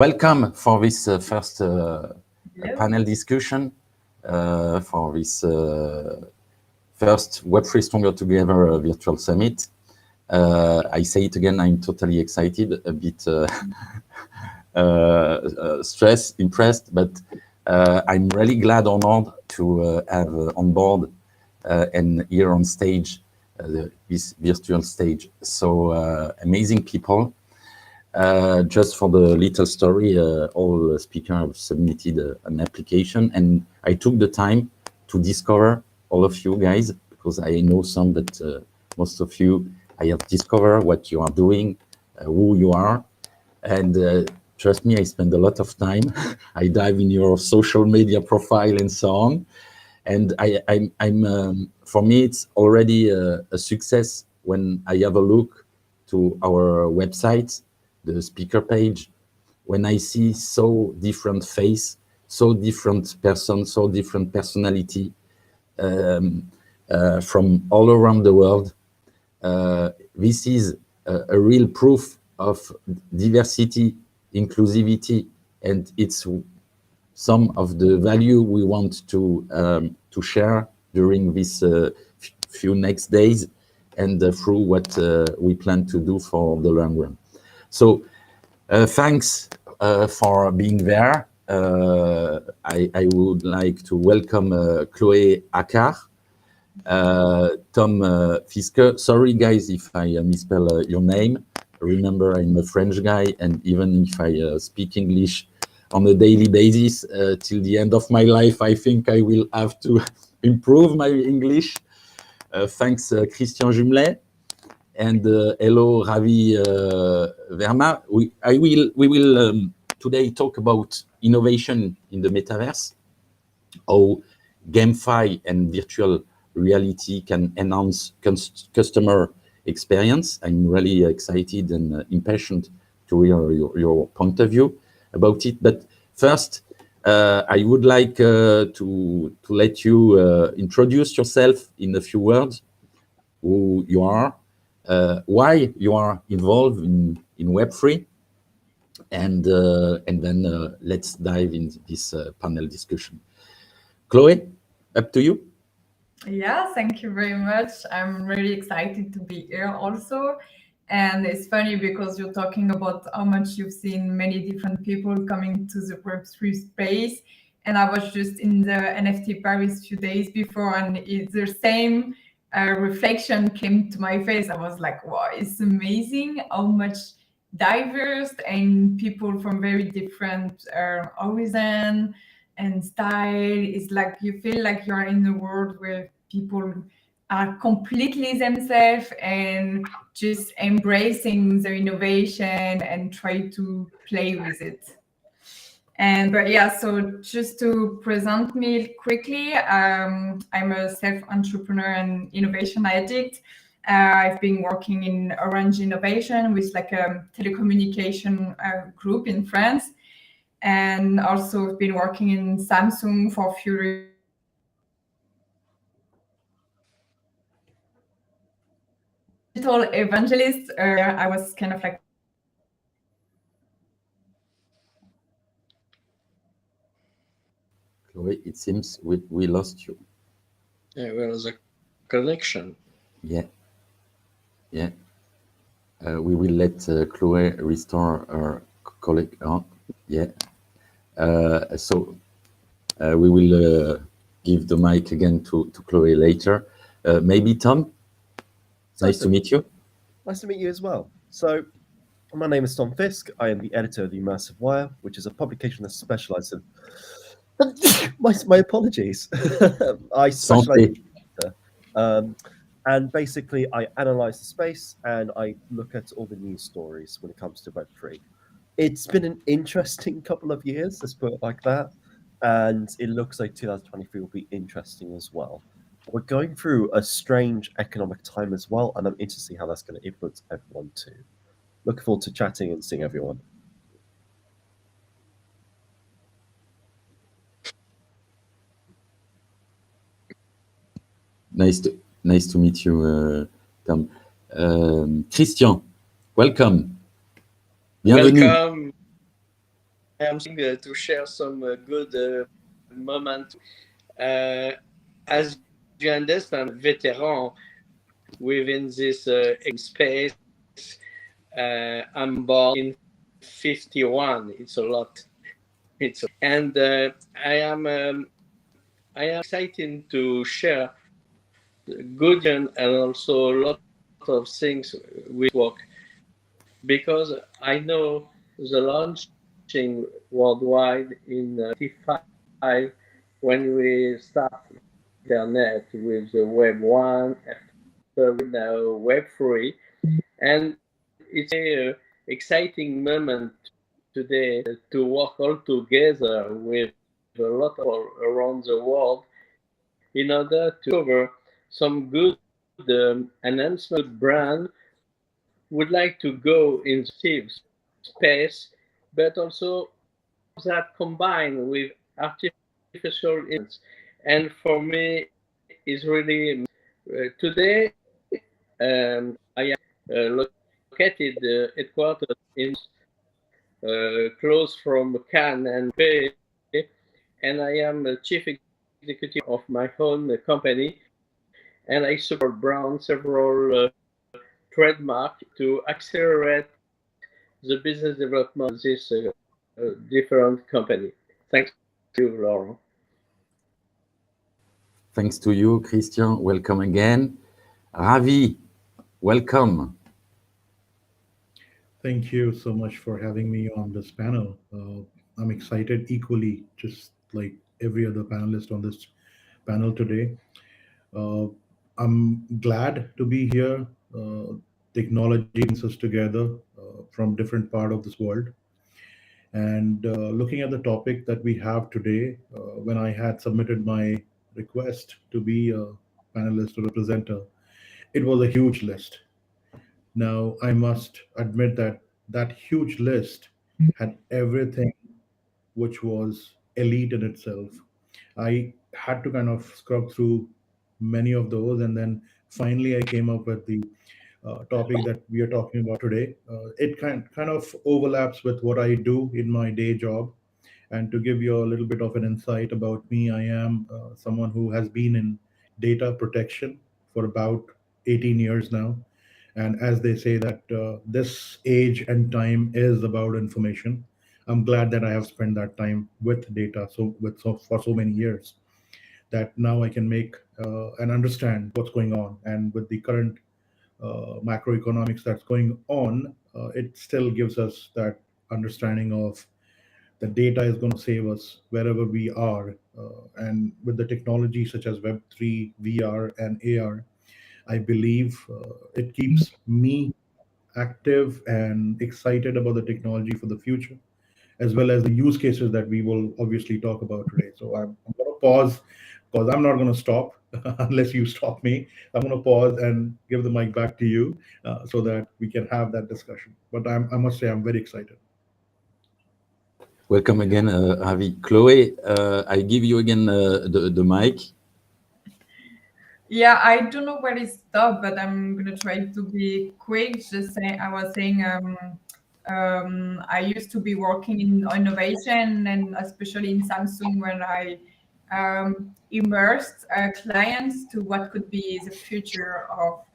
Welcome for this first panel discussion for this first Web3 Stronger Together virtual summit. I say it again, I'm totally excited, a bit stressed, impressed, but I'm really glad, honored to have on board and here on stage, this virtual stage, so amazing people. Just for the little story, all speakers have submitted an application, and I took the time to discover all of you guys, because I know some, but most of you, I have discovered what you are doing, who you are, and trust me, I spend a lot of time. I dive in your social media profile and so on, and I'm for me, it's already a success when I have a look to our website, the speaker page, when I see so different face, so different person, so different personality from all around the world. This is a real proof of diversity, inclusivity, and it's some of the value we want to share during this few next days and through what we plan to do for the long run. So thanks for being there. I would like to welcome Chloé Accard, Tom Fiske. Sorry guys if I misspell your name. Remember, I'm a French guy, and even if I speak English on a daily basis till the end of my life, I think I will have to improve my English. Thanks Christian Jumelet. And hello, Ravi Verma. We will today talk about innovation in the metaverse, how GameFi and virtual reality can enhance customer experience. I'm really excited and impatient to hear your point of view about it. But first, I would like to let you introduce yourself in a few words, who you are, why you are involved in Web3, and then let's dive into this panel discussion. Chloé, up to you. Yeah, thank you very much. I'm really excited to be here also. And it's funny because you're talking about how much you've seen many different people coming to the Web3 space. And I was just in the NFT Paris a few days before, and the same reflection came to my face. I was like, wow, it's amazing how much diverse and people from very different origin and style. It's like you feel like you're in a world where people are completely themselves and just embracing their innovation and try to play with it. But yeah, so just to present me quickly, I'm a self-entrepreneur and innovation addict. I've been working in Orange Innovation, with like a telecommunication group in France, and also been working in Samsung for a few years. Digital evangelist. I was kind of like Chloé, it seems we lost you. Yeah, where is the connection? Yeah. We will let Chloé restore her colleague. Oh, yeah. So we will give the mic again to Chloé later. Maybe Tom. Nice to meet you. Nice to meet you as well. So, my name is Tom Fiske. I am the editor of The Immersive Wire, which is a publication that specializes in... my apologies. I specialize in... and basically, I analyze the space and I look at all the news stories when it comes to Web3. It's been an interesting couple of years, let's put it like that. And it looks like 2023 will be interesting as well. We're going through a strange economic time as well, and I'm interested to see how that's going to influence everyone too. Looking forward to chatting and seeing everyone. Nice to meet you, Tom. Christian, welcome. Bienvenue. Welcome. am to share some good moment. As you understand, veteran within this space. I'm born in 51. It's a lot. And I am excited to share good and also a lot of things with work, because I know the launching worldwide in 95 when we start internet with the Web 1, after now Web 3, and it's a exciting moment today to work all together with a lot of people around the world in order to cover some good announcement. Brand would like to go in space, but also that combined with artificial intelligence. And for me, is really today I am located headquarters in close from Cannes and Bay, and I am the chief executive of my own company, and I support Brown several trademark to accelerate the business development of this different company. Thanks to you, Laurent. Thanks to you, Christian. Welcome again. Ravi, welcome. Thank you so much for having me on this panel. I'm excited equally, just like every other panelist on this panel today. I'm glad to be here. Technology brings us together from different part of this world. And looking at the topic that we have today, when I had submitted my request to be a panelist or a presenter, it was a huge list. Now, I must admit that that huge list had everything which was elite in itself. I had to kind of scrub through many of those, and then finally I came up with the topic that we are talking about today. It kind of overlaps with what I do in my day job. And to give you a little bit of an insight about me, I am someone who has been in data protection for about 18 years now. And as they say that this age and time is about information, I'm glad that I have spent that time with data for so many years, that now I can make and understand what's going on. And with the current macroeconomics that's going on, it still gives us that understanding of the data is going to save us wherever we are. And with the technology such as Web3, VR, and AR, I believe it keeps me active and excited about the technology for the future, as well as the use cases that we will obviously talk about today. So I'm going to pause, because I'm not going to stop unless you stop me. I'm going to pause and give the mic back to you so that we can have that discussion. But I must say I'm very excited. Welcome again, Ravi. Chloe, I give you again the mic. Yeah, I don't know where it stopped, but I'm gonna try to be quick. Just saying, I was saying, I used to be working in innovation, and especially in Samsung, when I immersed clients to what could be the future of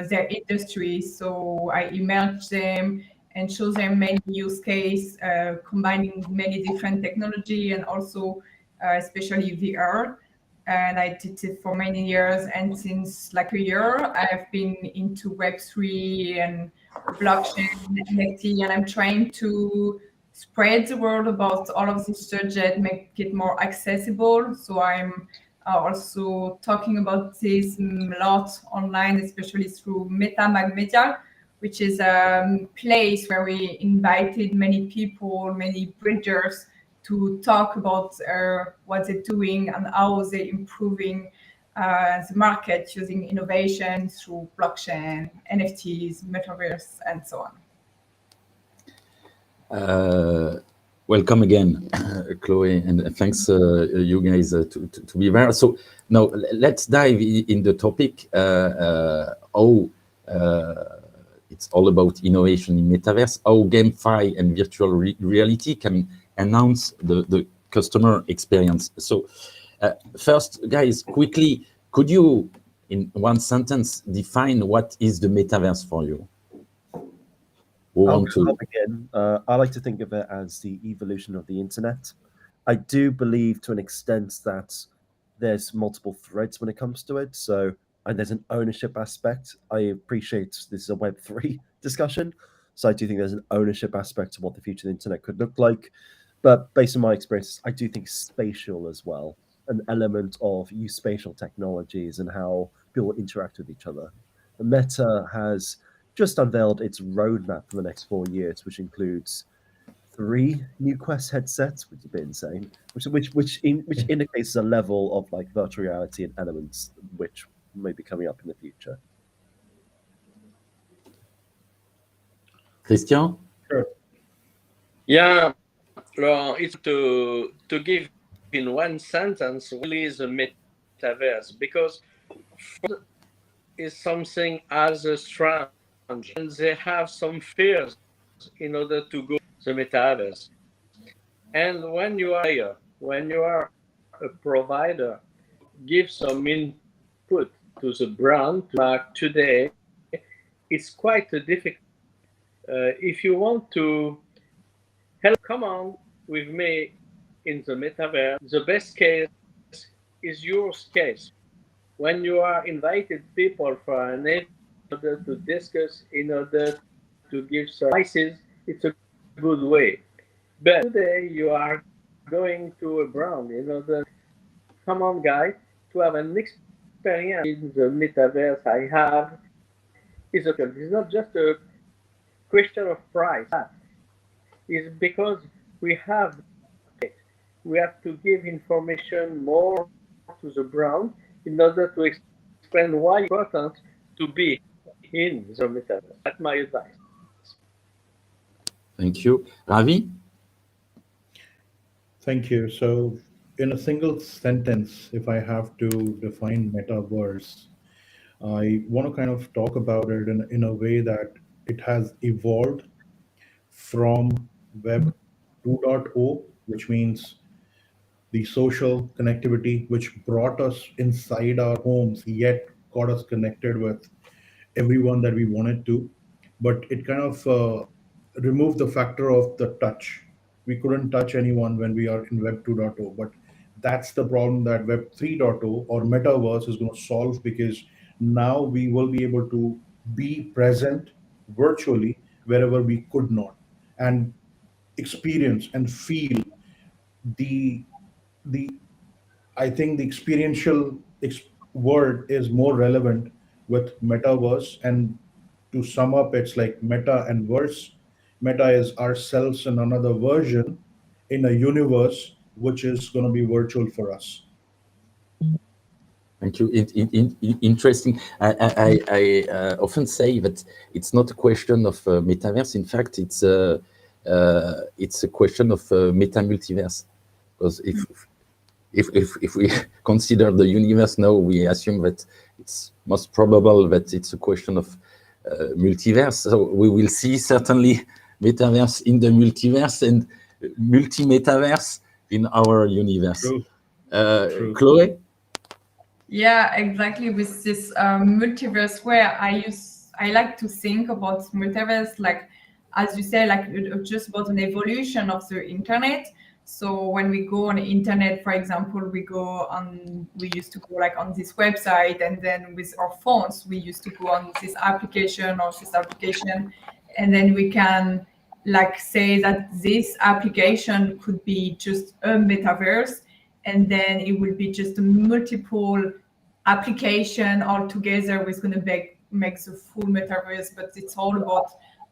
their industry. So I emailed them and show them many use case, combining many different technology, and also especially VR. And I did it for many years. And since like a year, I've been into Web3 and blockchain, NFT, and I'm trying to spread the word about all of this subject, make it more accessible. So I'm also talking about this a lot online, especially through Media, which is a place where we invited many people, many bridgers, to talk about what they're doing and how they're improving the market using innovation through blockchain, NFTs, Metaverse, and so on. Welcome again, Chloe, and thanks you guys to be there. So now let's dive in the topic. How it's all about innovation in metaverse, how GameFi and virtual reality can enhance the customer experience. So first, guys, quickly, could you, in one sentence, define what is the metaverse for you? I'll begin. I like to think of it as the evolution of the internet. I do believe to an extent that there's multiple threads when it comes to it. So, and there's an ownership aspect. I appreciate this is a Web3 discussion. So I do think there's an ownership aspect to what the future of the internet could look like. But based on my experience, I do think spatial as well, an element of use spatial technologies and how people interact with each other. The Meta has just unveiled its roadmap for the next 4 years, which includes 3 new Quest headsets, which is a bit insane, which indicates a level of like virtual reality and elements which may be coming up in the future. Christian? Sure. Yeah, it's to give in one sentence what is a metaverse, because is something as strange, and they have some fears in order to go to the metaverse. And when you are a provider, give some input to the brand. Today, it's quite difficult. If you want to help, come on with me in the metaverse. The best case is your case. When you are invited people for an event in order to discuss, in order to give services, it's a good way. But today you are going to a brand in order, come on guys, to have an experience in the metaverse I have. It's not just a question of price. It's because we have to give information more to the brand in order to explain why it's important to be in the metaverse. That's my advice. Thank you. Ravi? Thank you. So, in a single sentence, if I have to define metaverse, I want to kind of talk about it in a way that it has evolved from Web 2.0, which means the social connectivity, which brought us inside our homes, yet got us connected with everyone that we wanted to. But it kind of removed the factor of the touch. We couldn't touch anyone when we are in Web 2.0, but that's the problem that Web 3.0 or Metaverse is going to solve, because now we will be able to be present virtually wherever we could not, and experience and feel the the I think the experiential word is more relevant with metaverse. And to sum up, it's like meta and verse. Meta is ourselves in another version in a universe which is going to be virtual for us. Thank you. Interesting. I often say that it's not a question of metaverse. In fact, it's a question of meta multiverse. Because if we consider the universe now, we assume that it's most probable that it's a question of multiverse. So we will see certainly metaverse in the multiverse and multi-metaverse in our universe. True. Chloe? Yeah, exactly. With this multiverse, where I like to think about multiverse, like as you say, like just about an evolution of the internet. So when we go on the internet, for example, we used to go like on this website, and then with our phones, we used to go on this application or this application, and then we can like say that this application could be just a metaverse, and then it will be just a multiple application all together, which is going to make the full metaverse. But it's all about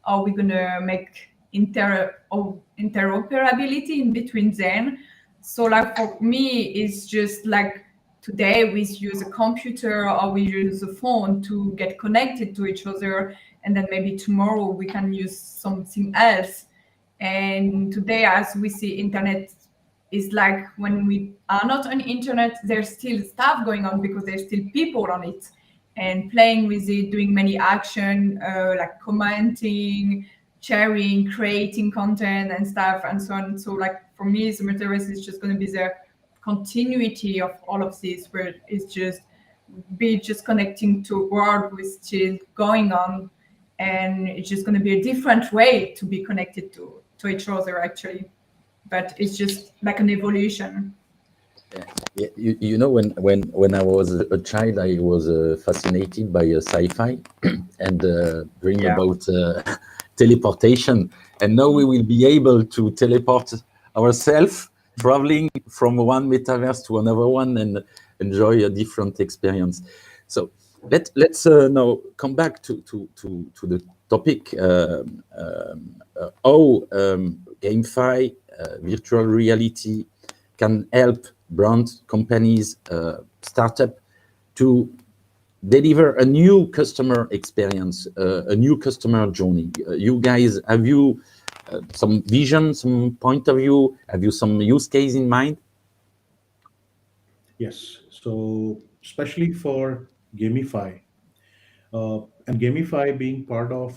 how we're going to make interoperability in between them. So like for me, it's just like today we use a computer or we use a phone to get connected to each other, and then maybe tomorrow we can use something else. And today, as we see, internet is like when we are not on internet, there's still stuff going on because there's still people on it. and playing with it, doing many action, like commenting, sharing, creating content and stuff and so on. So like for me, the metaverse is just going to be the continuity of all of this, where it's just connecting to a world with still going on, and it's just going to be a different way to be connected to each other actually, but it's just like an evolution. Yeah, you know, when I was a child, I was fascinated by sci-fi and dream Yeah. about teleportation. And now we will be able to teleport ourselves, traveling from one metaverse to another one, and enjoy a different experience. So let's now come back to the topic. How GameFi, virtual reality, can help brand companies, startup, to deliver a new customer experience, a new customer journey. You guys, have you some vision, some point of view? Have you some use case in mind? Yes. So especially for GameFi, and GameFi being part of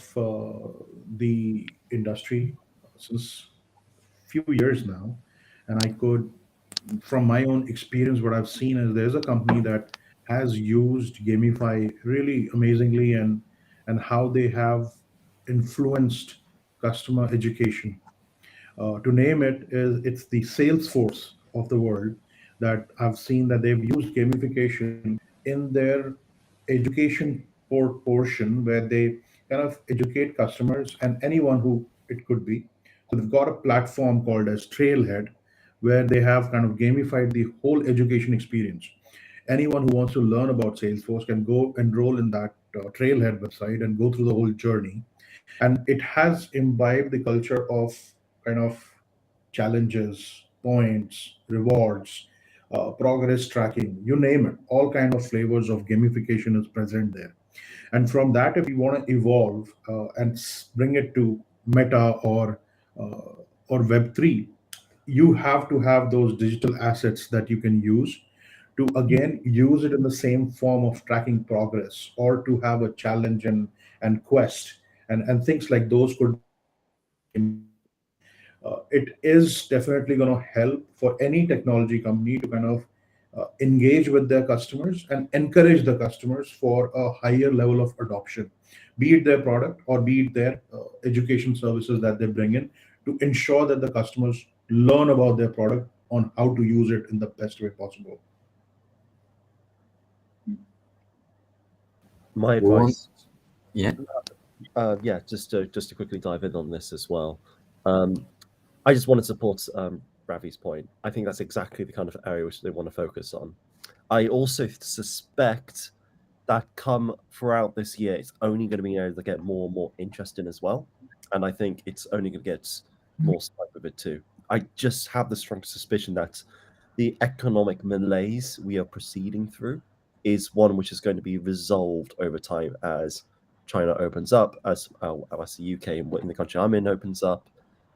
the industry since few years now, and I could, from my own experience, what I've seen is there's a company that has used GameFi really amazingly, and how they have influenced customer education. To name it, is it's the Salesforce of the world that I've seen that they've used gamification in their education portion, where they kind of educate customers and anyone who it could be. So they've got a platform called as Trailhead, where they have kind of gamified the whole education experience. Anyone who wants to learn about Salesforce can go enroll in that Trailhead website and go through the whole journey. And it has imbibed the culture of kind of challenges, points, rewards, progress tracking, you name it. All kind of flavors of gamification is present there. And from that, if you want to evolve and bring it to Meta or Web3, you have to have those digital assets that you can use to again use it in the same form of tracking progress, or to have a challenge and quest, and things like those could be gamified. It is definitely going to help for any technology company to kind of engage with their customers and encourage the customers for a higher level of adoption, be it their product or be it their education services that they bring in, to ensure that the customers learn about their product on how to use it in the best way possible. My We want, advice, yeah. yeah, just to quickly dive in on this as well. I just want to support Ravi's point. I think that's exactly the kind of area which they want to focus on. I also suspect that come throughout this year, it's only going to be an area that get more and more interesting as well. And I think it's only going to get more scope of it too. I just have the strong suspicion that the economic malaise we are proceeding through is one which is going to be resolved over time as China opens up, as the UK and in the country I'm in opens up,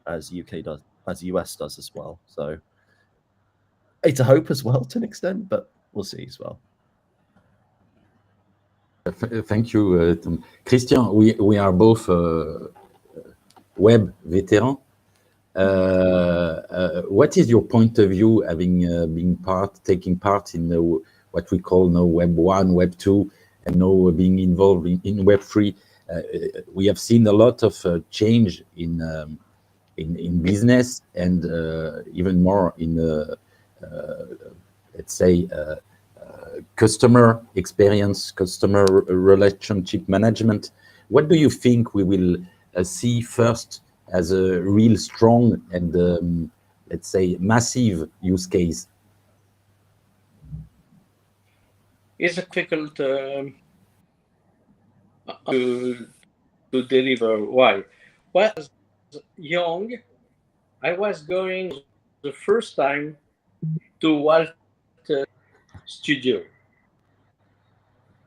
as UK does, as US does as well. So it's a hope as well to an extent, but we'll see as well. Thank you, Tom. Christian. We are both web veterans. What is your point of view, having taking part in what we call now Web 1, Web 2, and now being involved in Web 3? We have seen a lot of change in business, and even more in let's say customer experience, customer relationship management. What do you think we will see first as a real strong and let's say massive use case? It's difficult to deliver. Why? When I was young, I was going the first time to Walt Studio.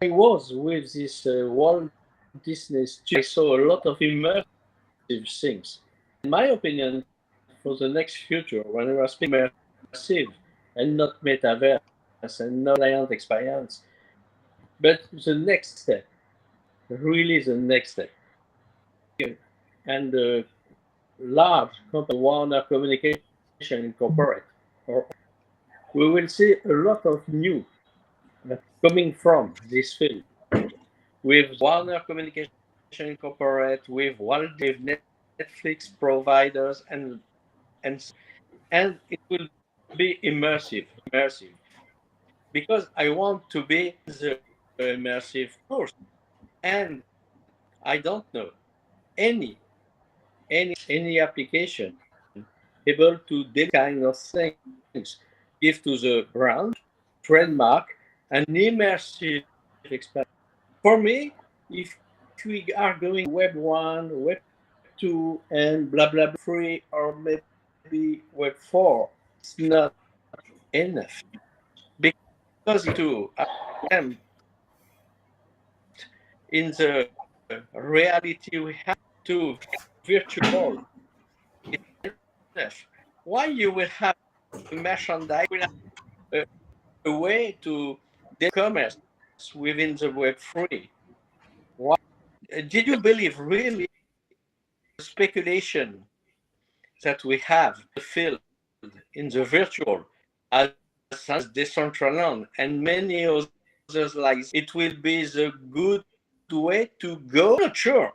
I was with this Walt Disney Studio. I saw a lot of immersive things. In my opinion, for the next future, when we are speaking immersive and not metaverse and not client experience, But the next step, really the next step, and the large company, Warner Communication Incorporated, or we will see a lot of new coming from this field with Warner Communication Incorporated, with Walt, with Netflix providers, and it will be immersive, because I want to be the immersive course, and I don't know any application able to do kind of things, give to the brand, trademark, an immersive experience. For me, if we are going Web 1, Web 2, and blah, blah, blah, 3, or maybe Web 4, it's not enough. Because I am in the reality we have to virtual, it's enough. Why you will have merchandise, will have a way to do commerce within the Web 3? Why? Did you believe really the speculation that we have the field in the virtual as Decentraland and many others like it will be the good way to go? I'm not sure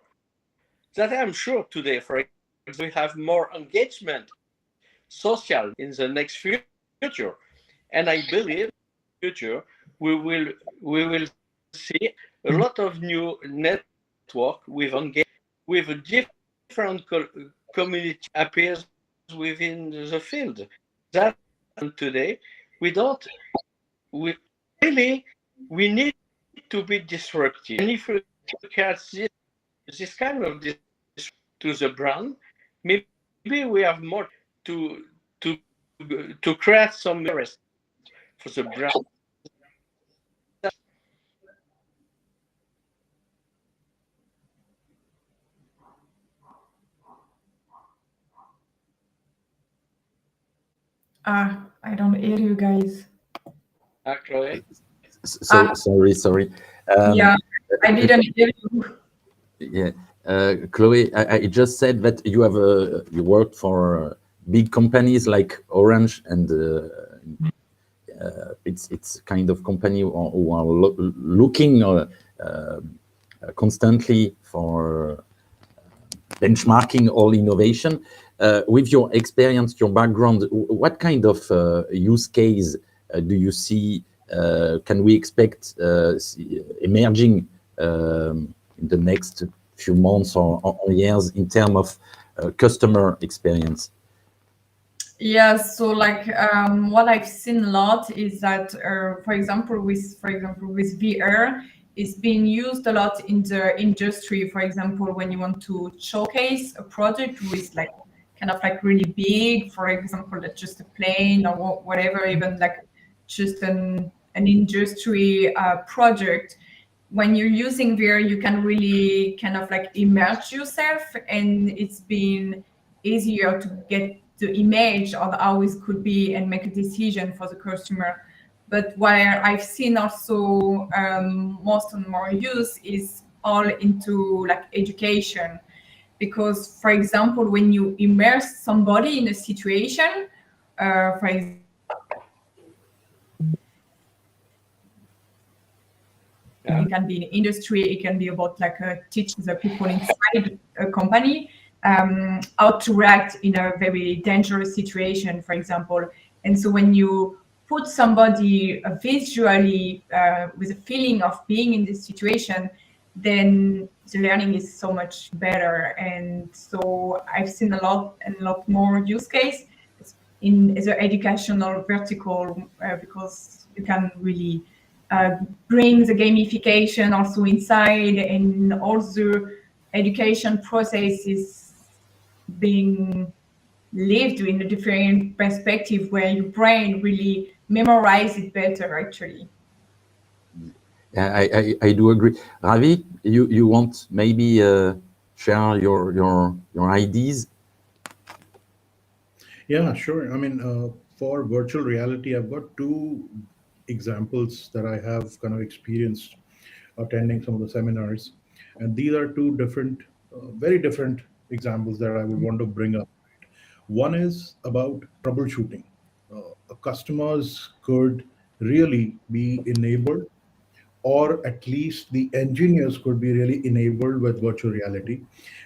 that I'm sure today, for example, we have more engagement social in the next future, and I believe future we will see a lot of new network with with a different community appears within the field. That today we don't we really we need to be disruptive. And if we look at this kind of this to the brand, maybe we have more to to to create some interest for the brand. I don't hear you guys. Actually, Sorry. Yeah, I didn't hear you. Yeah, Chloe, I just said that you worked for big companies like Orange, and it's kind of company who are looking constantly for benchmarking all innovation. With your experience, your background, what kind of use case do you see? Can we expect emerging in the next few months or years in terms of customer experience? Yeah, so like what I've seen a lot is that, for example, with VR, it's being used a lot in the industry. For example, when you want to showcase a product with like kind of like really big, for example, that's just a plane or whatever, even like just an industry project. When you're using VR, you can really kind of like immerse yourself, and it's been easier to get the image of how it could be and make a decision for the customer. But where I've seen also most and more use is all into like education, because for example, when you immerse somebody in a situation, for example, it can be in industry, it can be about like teaching the people inside a company how to react in a very dangerous situation, for example. And so when you put somebody visually with a feeling of being in this situation, then the learning is so much better. And so I've seen a lot more use case in the educational vertical, because you can really bring the gamification also inside, and all the education process is being lived in a different perspective where your brain really memorize it better actually. Yeah, I do agree. Ravi, you want maybe share your ideas? Yeah, sure. I mean, for virtual reality, I've got two examples that I have kind of experienced. attending some of the seminars. And these are two different, very different examples that I would want to bring up. One is about troubleshooting. Customers could really be enabled, or at least the engineers could be really enabled with virtual reality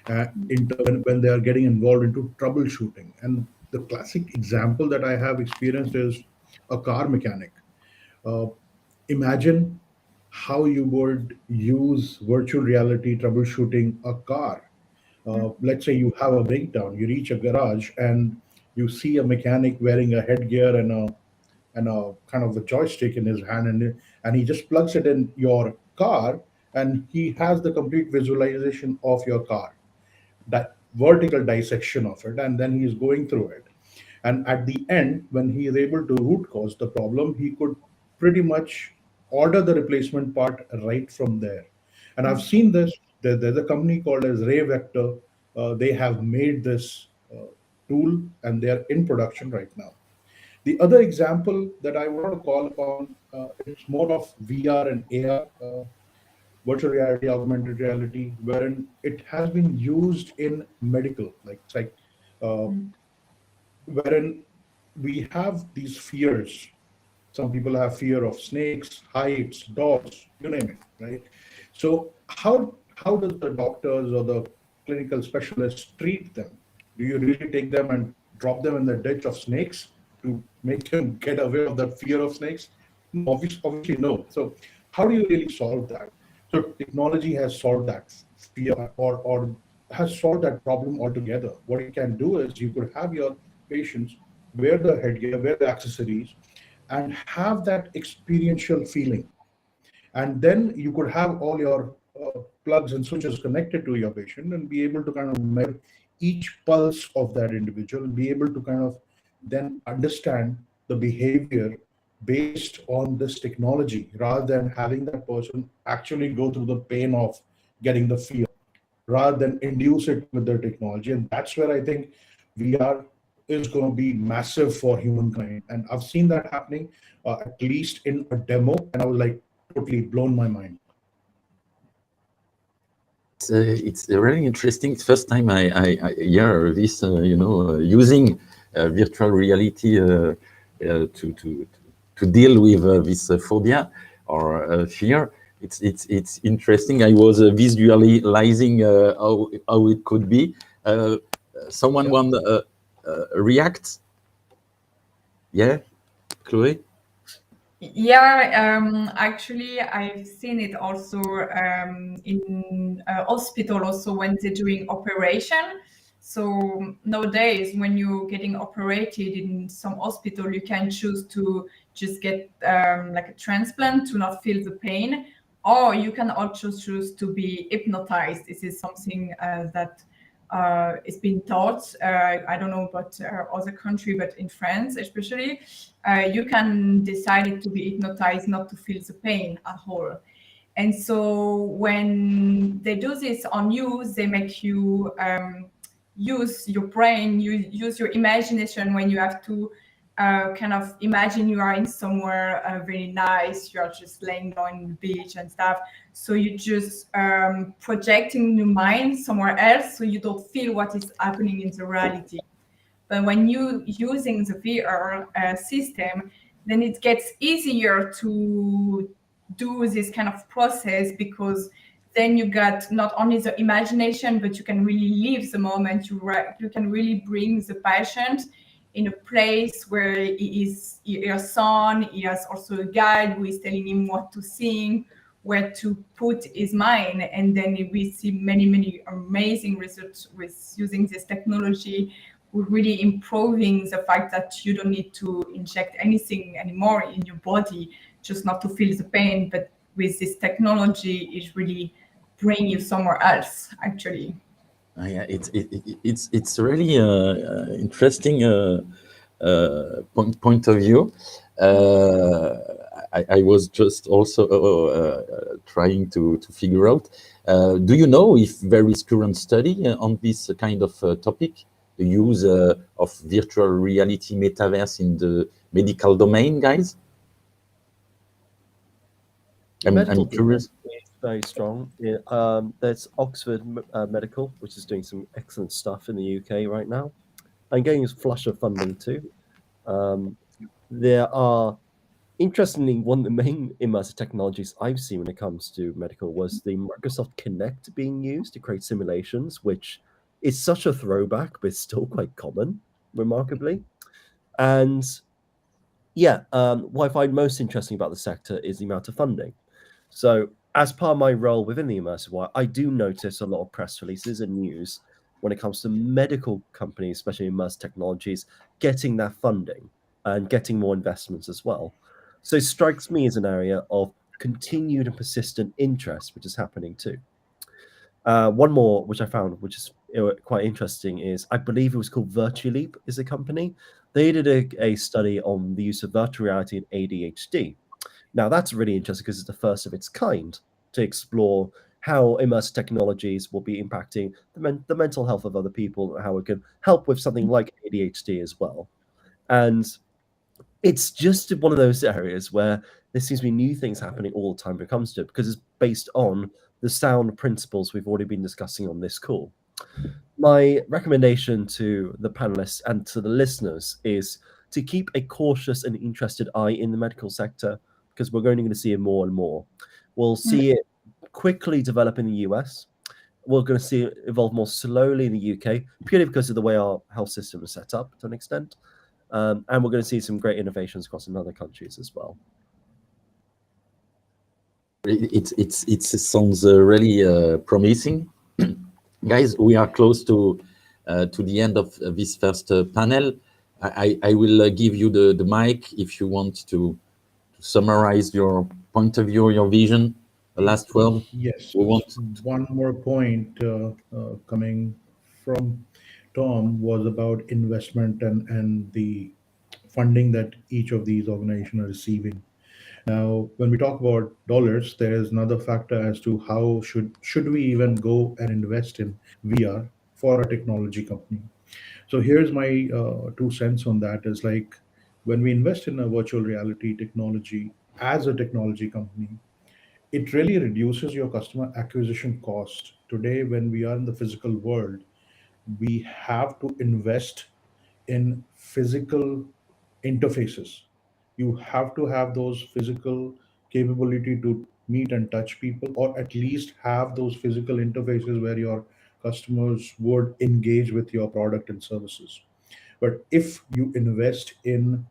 when they are getting involved into troubleshooting. And the classic example that I have experienced is a car mechanic. Uh, Imagine how you would use virtual reality troubleshooting a car. Let's say you have a breakdown, you reach a garage and you see a mechanic wearing a headgear and a kind of a joystick in his hand, and he just plugs it in your car, and he has the complete visualization of your car, that vertical dissection of it, and then he's going through it. And at the end, when he is able to root cause the problem, he could pretty much order the replacement part right from there. And I've seen this. There's a company called as Ray Vector. They have made this tool, and they are in production right now. The other example that I want to call upon, it's more of VR and AR, virtual reality, augmented reality, wherein it has been used in medical, like uh, wherein we have these fears. Some people have fear of snakes, heights, dogs, you name it, right? So how does the doctors or the clinical specialists treat them? Do you really take them and drop them in the ditch of snakes to make them get away of that fear of snakes? No, obviously no. So how do you really solve that? So technology has solved that fear, or has solved that problem altogether. What you can do is you could have your patients wear the headgear, wear the accessories, and have that experiential feeling. And then you could have all your plugs and switches connected to your patient and be able to kind of measure each pulse of that individual, and be able to kind of then understand the behavior based on this technology, rather than having that person actually go through the pain of getting the fear, rather than induce it with the technology. And that's where I think VR is going to be massive for humankind. And I've seen that happening, at least in a demo, and I was like totally blown my mind. It's really interesting. It's first time I hear this, using virtual reality to deal with this phobia or fear. It's interesting. I was visualizing how it could be. Someone want react? Yeah, Chloe. Yeah, actually, I've seen it also in hospital, also when they're doing operation. So nowadays, when you're getting operated in some hospital, you can choose to just get like a transplant to not feel the pain, or you can also choose to be hypnotized. This is something that it's been taught. I don't know about other country, but in France especially, you can decide to be hypnotized, not to feel the pain at all. And so when they do this on you, they make you use your brain, you use your imagination when you have to kind of imagine you are in somewhere very nice, you are just laying down on the beach and stuff. So you just projecting your mind somewhere else, so you don't feel what is happening in the reality. But when you using the VR system, then it gets easier to do this kind of process, because then you got not only the imagination, but you can really live the moment. You can really bring the patient in a place where he has son, he has also a guide who is telling him what to sing, where to put his mind. And then we see many amazing results with using this technology. We're really improving the fact that you don't need to inject anything anymore in your body, just not to feel the pain. But with this technology, it really bring you somewhere else, actually. Yeah, it's really interesting point of view. I was just also trying to figure out. Do you know if there is current study on this kind of topic, the use of virtual reality metaverse in the medical domain, guys? I'm curious. very strong. There's Oxford Medical, which is doing some excellent stuff in the UK right now, and getting a flush of funding too. There are, interestingly, one of the main immersive technologies I've seen when it comes to medical was the Microsoft Kinect being used to create simulations, which is such a throwback, but it's still quite common, remarkably. And yeah, what I find most interesting about the sector is the amount of funding. So, as part of my role within the immersive world, I do notice a lot of press releases and news when it comes to medical companies, especially immersive technologies, getting that funding and getting more investments as well. So, it strikes me as an area of continued and persistent interest, which is happening too. One more, which I found, which is quite interesting, is I believe it was called Virtuleap, is a company. They did a study on the use of virtual reality in ADHD. Now, that's really interesting because it's the first of its kind to explore how immersive technologies will be impacting the mental health of other people, and how it can help with something like ADHD as well. And it's just one of those areas where there seems to be new things happening all the time when it comes to it, because it's based on the sound principles we've already been discussing on this call. My recommendation to the panelists and to the listeners is to keep a cautious and interested eye in the medical sector, because we're going to see it more and more. We'll see it quickly develop in the US. We're going to see it evolve more slowly in the UK, purely because of the way our health system is set up to an extent. And we're going to see some great innovations across in other countries as well. It sounds really promising. Guys, we are close to the end of this first panel. I will give you the mic if you want to summarize your point of view, your vision, the last word. Yes. We want One more point coming from Tom was about investment and the funding that each of these organizations are receiving. Now, when we talk about dollars, there is another factor as to how should we even go and invest in VR for a technology company. So here's my 2 cents on that. Is like when we invest in a virtual reality technology as a technology company, it really reduces your customer acquisition cost. Today, when we are in the physical world, we have to invest in physical interfaces. You have to have those physical capability to meet and touch people, or at least have those physical interfaces where your customers would engage with your product and services. But if you invest in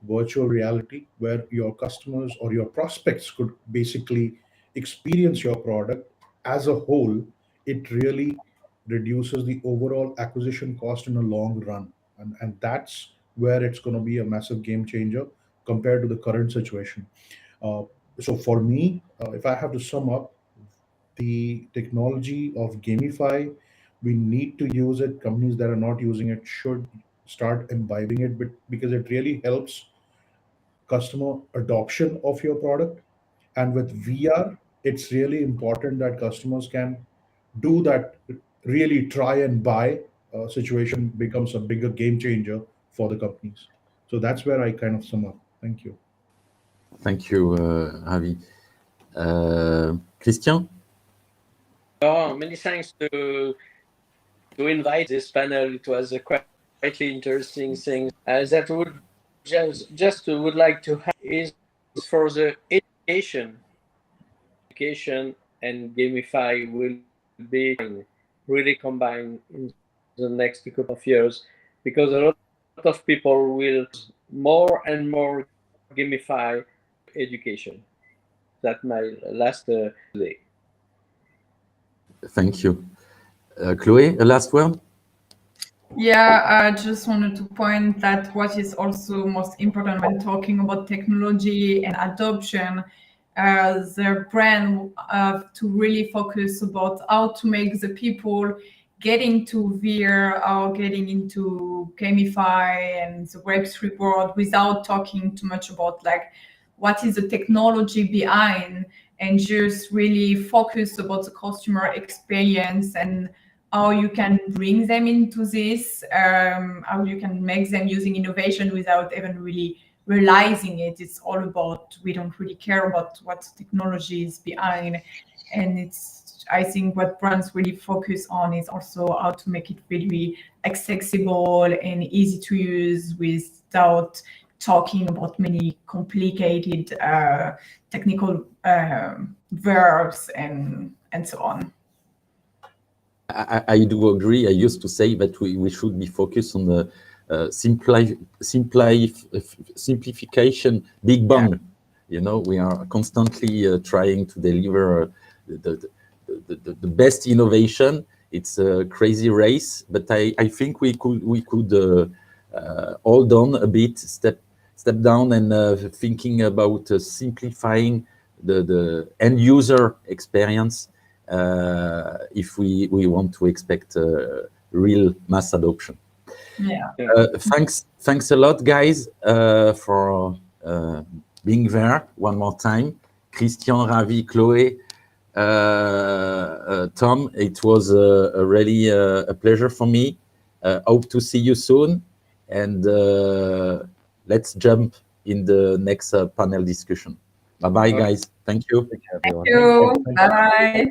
virtual reality where your customers or your prospects could basically experience your product as a whole, it really reduces the overall acquisition cost in a long run. And that's where it's going to be a massive game changer compared to the current situation. Uh, so for me, if I have to sum up, the technology of GameFi, we need to use it. Companies that are not using it should start imbibing it, but because it really helps customer adoption of your product. And with VR, it's really important that customers can do that, really try and buy. Situation becomes a bigger game changer for the companies. So that's where I kind of sum up. Thank you. thank you, Ravi. Christian? Oh, many thanks to invite this panel. It was a quite interesting thing. That would just would like to have is for the education and GameFi will be really combined in the next couple of years, because a lot of people will more and more GameFi education. That's my last day. Thank you. Chloe, a last word? Yeah, I just wanted to point that what is also most important when talking about technology and adoption, the brand to really focus about how to make the people getting to VR or getting into GameFi and the Web3 world without talking too much about like what is the technology behind, and just really focus about the customer experience and how you can bring them into this, how you can make them using innovation without even really realizing it. It's all about, we don't really care about what technology is behind. And it's, I think what brands really focus on is also how to make it really accessible and easy to use without talking about many complicated technical verbs and so on. I do agree. I used to say that we should be focused on the simplification, big bang. Yeah. You know, we are constantly trying to deliver the best innovation. It's a crazy race, but I think we could hold on a bit, step down, and thinking about simplifying the end user experience. If we want to expect real mass adoption. Yeah. Thanks a lot, guys, for being there one more time. Christian, Ravi, Chloe, Tom, it was really a pleasure for me. Hope to see you soon, and let's jump in the next panel discussion. Bye-bye, guys. Thank you. Thank you. Bye.